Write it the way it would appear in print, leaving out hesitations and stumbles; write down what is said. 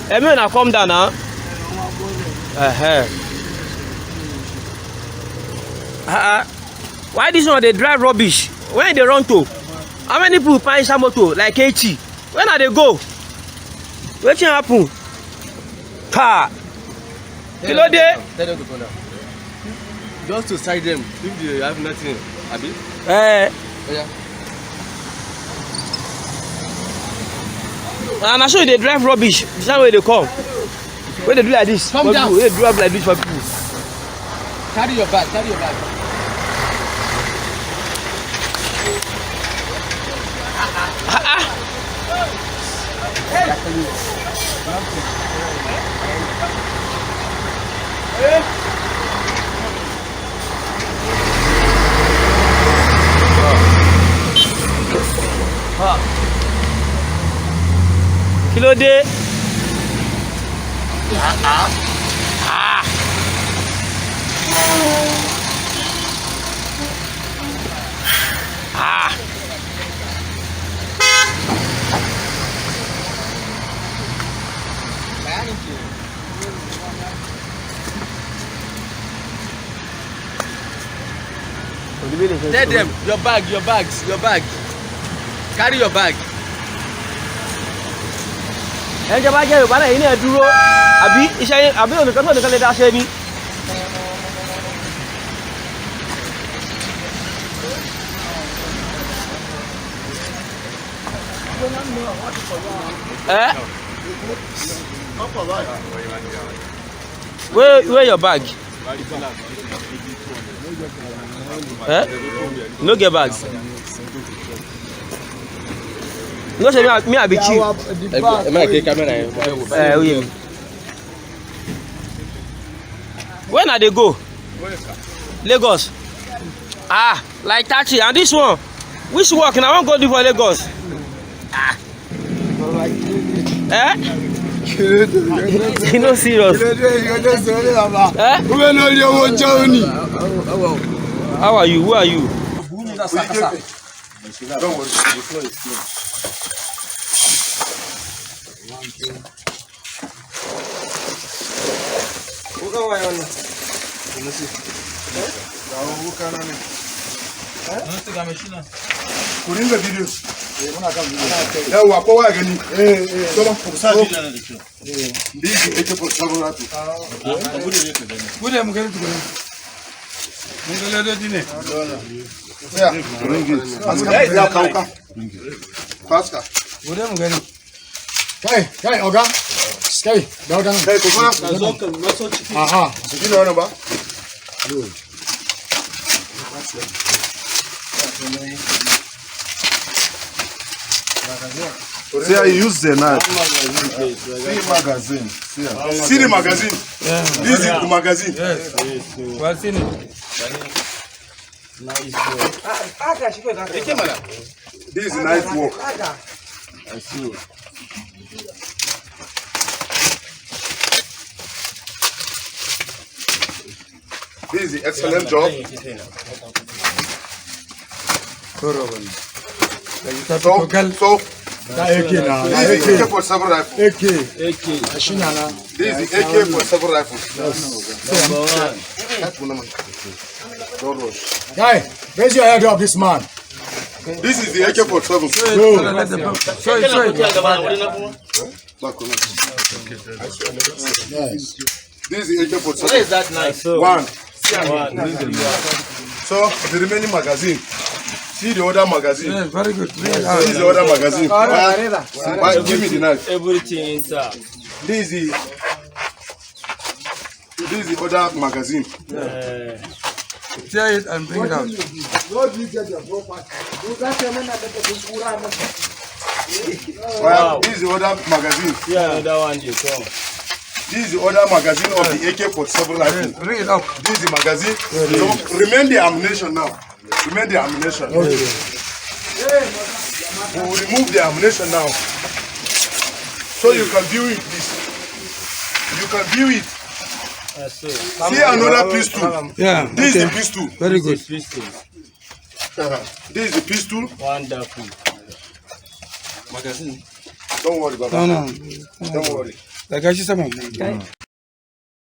Emina, calm down now. Why this one they drive rubbish? When they run to? How many people find some motor like 80? When are they go? What happen? Car. Kilo day. Tell them to go down. Just to side them if they have nothing. Abi? Yeah. And I show you they drive rubbish. This is where they come. When they do like this, come down. They drive like this for people. Carry your bag. Carry your bag. Kilo day. Tell them your bag. Carry your bag. Ẹjọ́ bá jẹ́ Yorùbá náà yìí náà dúró àbí iṣẹ́ àbí onìkan tó nìkan lè dá ṣe ni. Where your bag? No get bags. No say me I be cheap. When are they go? Lagos. Like 30. And this one, which work? And I won't go do for Lagos. You know serious. How are you? Who are you? Don't worry, the floor is clean. Hey, Oga. Stay. Down. Hey, aha. You know number? Good. See how you use the knife. See the magazine. Yeah. This is the magazine. Yes. What's in it? Nice work. This is nice work. I see. This is the excellent job. So this is the AK-47 rifle. This is the AK-47 rifle. Don't rush. Guy, raise your head up, this man. This is the AK-47. This is the AK-47. What is that knife? One. So the remaining magazine. See the other magazine. Yes, very good. See the other magazine. Give me the knife. Everything inside. This is the other magazine. Tear it and bring it out. Wow. This is the other magazine. Yeah, that one you come. This is the other magazine of the AK-47 rifle. Yes, bring it up. This is the magazine. So remain the ammunition now. Remain the ammunition. Okay. We will remove the ammunition now. So you can view it, please. You can view it. See another pistol. Yeah. This is the pistol. Very good. Pistol. This is the pistol. Wonderful. Magazine. Don't worry, Baba. No. Don't worry. Like I just said,